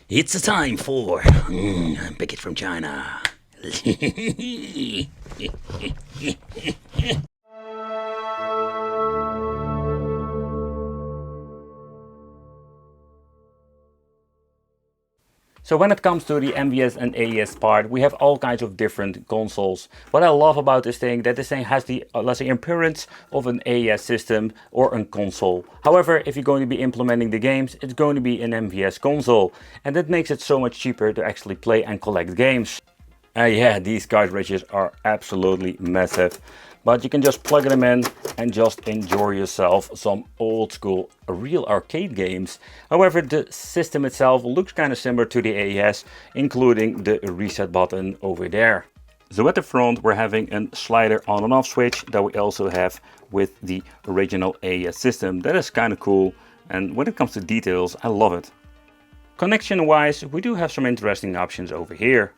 It's a time for pick it from China. So when it comes to the MVS and AES part, we have all kinds of different consoles. What I love about this thing, that this thing has the, let's say, appearance of an AES system or a console. However, if you're going to be implementing the games, it's going to be an MVS console. And that makes it so much cheaper to actually play and collect games. Yeah, these cartridges are absolutely massive. But you can just plug them in and just enjoy yourself some old school real arcade games. However, the system itself looks kind of similar to the AES, including the reset button over there. So at the front we're having a slider on and off switch that we also have with the original AES system. That is kind of cool, and when it comes to details, I love it. Connection wise, we do have some interesting options over here.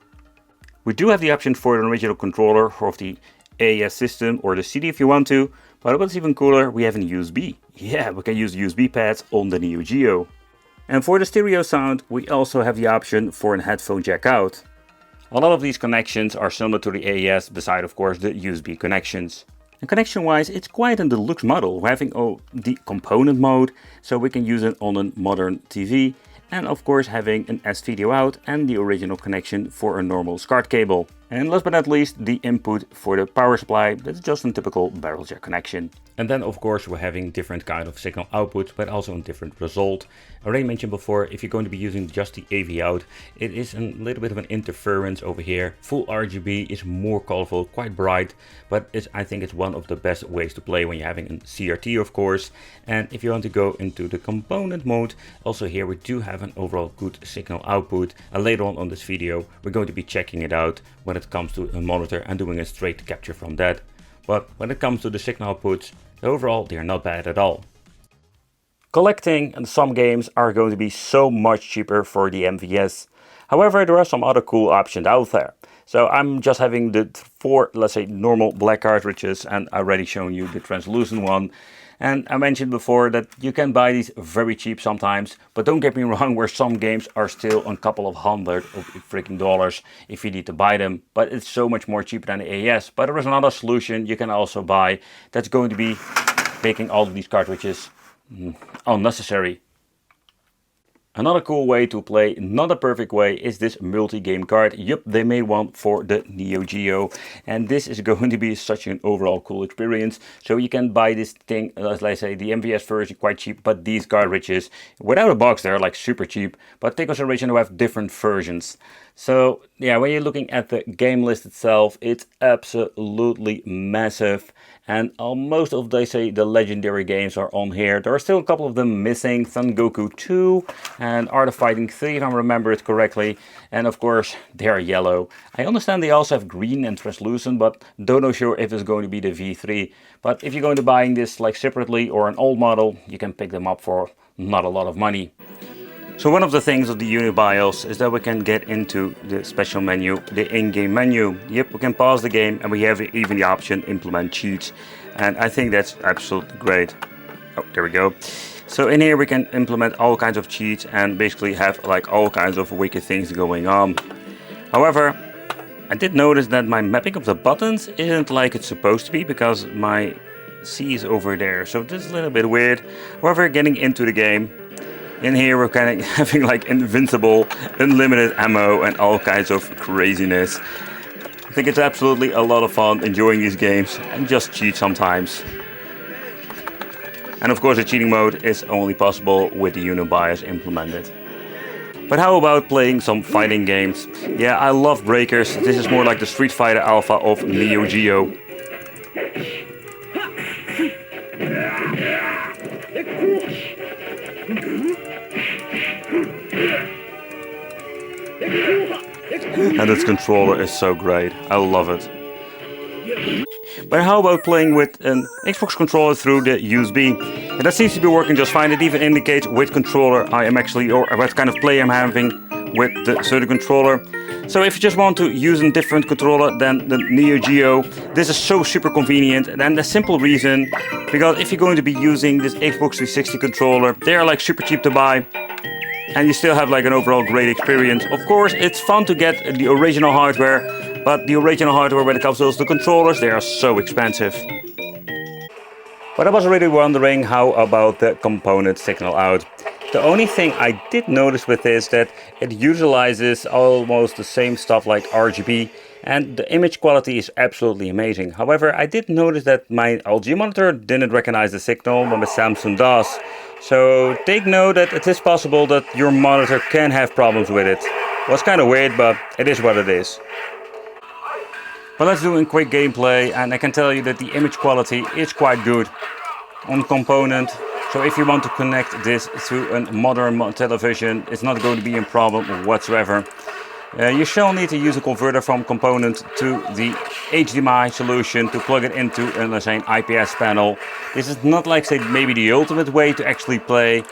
We do have the option for an original controller of the AES system or the CD if you want to, but what's even cooler, we have an USB. Yeah, we can use USB pads on the Neo Geo. And for the stereo sound, we also have the option for a headphone jack out. A lot of these connections are similar to the AES, beside of course the USB connections. And connection wise, it's quite a deluxe model. We're having the component mode, so we can use it on a modern TV. And of course having an S-video out and the original connection for a normal SCART cable. And last but not least, the input for the power supply, that's just a typical barrel jack connection. And then of course we're having different kind of signal outputs, but also a different result. I already mentioned before, if you're going to be using just the AV out, it is a little bit of an interference over here. Full RGB is more colorful, quite bright, but I think it's one of the best ways to play when you're having a CRT of course. And if you want to go into the component mode, also here we do have an overall good signal output. And later on this video, we're going to be checking it out when it comes to a monitor and doing a straight capture from that. But when it comes to the signal outputs, overall they are not bad at all. Collecting some games are going to be so much cheaper for the MVS. However, there are some other cool options out there. So I'm just having the 4, let's say, normal black cartridges, and I already shown you the translucent one. And I mentioned before that you can buy these very cheap sometimes, but don't get me wrong, where some games are still a couple of hundred of freaking dollars if you need to buy them, but it's so much more cheaper than the AES. But there is another solution you can also buy that's going to be making all of these cartridges unnecessary. Another cool way to play, not a perfect way, is this multi-game card. Yup, they made one for the Neo Geo, and this is going to be such an overall cool experience. So you can buy this thing, as I say, the MVS version quite cheap, but these cartridges, without a box, they're like super cheap, but take consideration we have different versions. So yeah, when you're looking at the game list itself, it's absolutely massive. And most of, they say, the legendary games are on here. There are still a couple of them missing. Sengoku 2 and Art of Fighting 3, if I remember it correctly. And of course, they are yellow. I understand they also have green and translucent, but don't know sure if it's going to be the V3. But if you're going to buying this like separately or an old model, you can pick them up for not a lot of money. So one of the things of the UniBIOS is that we can get into the special menu, the in-game menu. Yep, we can pause the game and we have even the option implement cheats. And I think that's absolutely great. Oh, there we go. So in here we can implement all kinds of cheats and basically have like all kinds of wicked things going on. However, I did notice that my mapping of the buttons isn't like it's supposed to be because my C is over there. So this is a little bit weird. However, getting into the game, in here we're kind of having like invincible, unlimited ammo and all kinds of craziness. I think it's absolutely a lot of fun enjoying these games and just cheat sometimes. And of course the cheating mode is only possible with the UniBIOS implemented. But how about playing some fighting games? Yeah, I love Breakers. This is more like the Street Fighter Alpha of Neo Geo. And this controller is so great, I love it. But how about playing with an Xbox controller through the USB? And that seems to be working just fine. It even indicates which controller I am actually, or what kind of play I'm having with the certain controller. So if you just want to use a different controller than the Neo Geo, this is so super convenient. And the simple reason, because if you're going to be using this Xbox 360 controller, they are like super cheap to buy. and you still have like an overall great experience. Of course, it's fun to get the original hardware, but the original hardware when it comes to those, the controllers, they are so expensive. But I was really wondering, how about the component signal out? The only thing I did notice with this that it utilizes almost the same stuff like RGB, and the image quality is absolutely amazing. However, I did notice that my LG monitor didn't recognize the signal, but my Samsung does. So take note that it is possible that your monitor can have problems with it. Well, it's kind of weird, but it is what it is. But let's do a quick gameplay, and I can tell you that the image quality is quite good on component. So if you want to connect this to a modern television, it's not going to be a problem whatsoever. You shall need to use a converter from component to the HDMI solution to plug it into let's say an IPS panel. This is not like say maybe the ultimate way to actually play,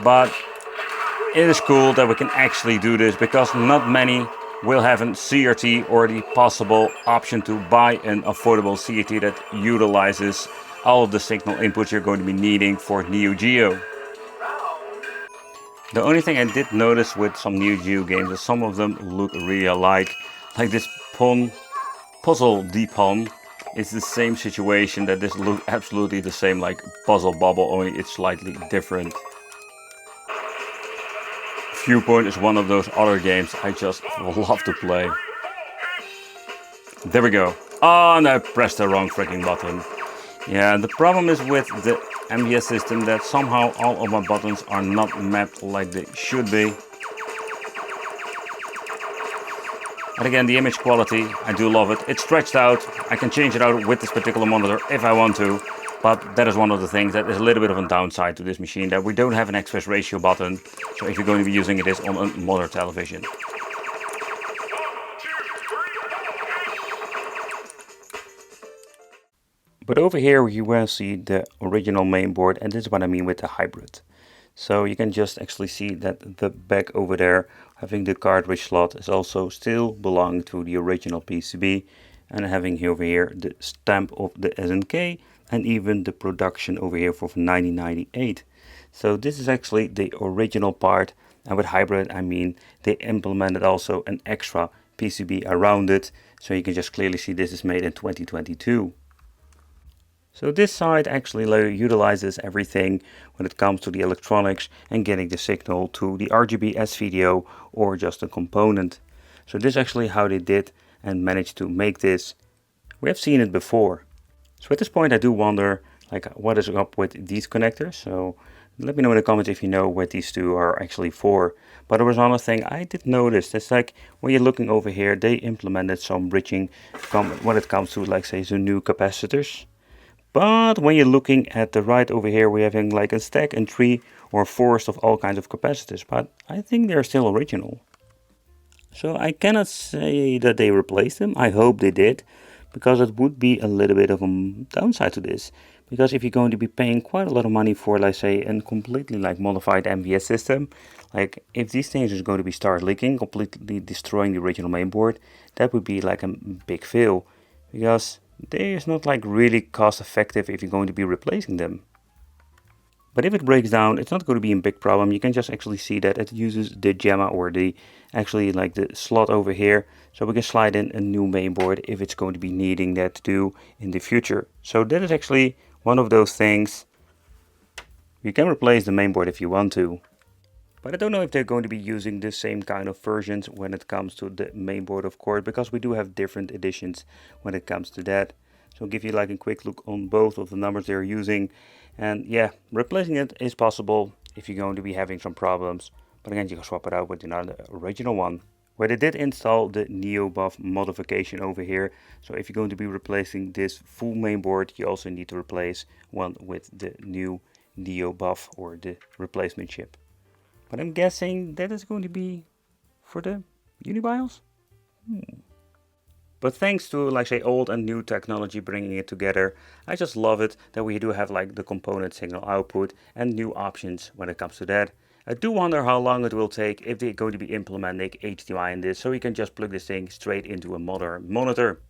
but it is cool that we can actually do this, because not many will have a CRT or the possible option to buy an affordable CRT that utilizes all of the signal inputs you're going to be needing for Neo Geo. The only thing I did notice with some Neo Geo games is some of them look really alike. Like this Puzzle D-Pon is the same situation, that this looks absolutely the same like Puzzle Bobble, only it's slightly different. Viewpoint is one of those other games I just love to play. There we go. Oh, and I pressed the wrong freaking button. Yeah, the problem is with the MVS system that somehow all of my buttons are not mapped like they should be. And again, the image quality, I do love it. It's stretched out. I can change it out with this particular monitor if I want to. But that is one of the things that is a little bit of a downside to this machine, that we don't have an aspect ratio button. So if you're going to be using it on a modern television. But over here you will see the original mainboard, and this is what I mean with the hybrid. So you can just actually see that the back over there, having the cartridge slot, is also still belonging to the original PCB, and having over here the stamp of the SNK and even the production over here for 1998. So this is actually the original part, and with hybrid I mean they implemented also an extra PCB around it, so you can just clearly see this is made in 2022. So this side actually utilizes everything when it comes to the electronics and getting the signal to the RGB S-video or just a component. So this is actually how they did and managed to make this. We have seen it before. So at this point I do wonder like what is up with these connectors. So let me know in the comments if you know what these two are actually for. But there was another thing I did notice. That's like when you're looking over here, they implemented some bridging when it comes to like say the new capacitors. But when you're looking at the right over here, we're having like a stack and 3 or forest of all kinds of capacitors. But I think they're still original. So I cannot say that they replaced them. I hope they did, because it would be a little bit of a downside to this. Because if you're going to be paying quite a lot of money for, let's say, a completely like modified MVS system, like if these things are going to be start leaking, completely destroying the original mainboard, that would be like a big fail. Because they is not like really cost effective if you're going to be replacing them. But if it breaks down, it's not going to be a big problem. You can just actually see that it uses the JAMA or the actually like the slot over here. So we can slide in a new mainboard if it's going to be needing that to do in the future. So that is actually one of those things. You can replace the mainboard if you want to. But I don't know if they're going to be using the same kind of versions when it comes to the mainboard, of course, because we do have different editions when it comes to that. So I'll give you like a quick look on both of the numbers they're using. And yeah, replacing it is possible if you're going to be having some problems. But again, you can swap it out with another original one, where they did install the NeoBuff modification over here. So if you're going to be replacing this full mainboard, you also need to replace one with the new NeoBuff or the replacement chip. But I'm guessing that is going to be for the UnibioS? But thanks to like say old and new technology bringing it together, I just love it that we do have like the component signal output and new options when it comes to that. I do wonder how long it will take if they're going to be implementing HDMI in this, so you can just plug this thing straight into a modern monitor.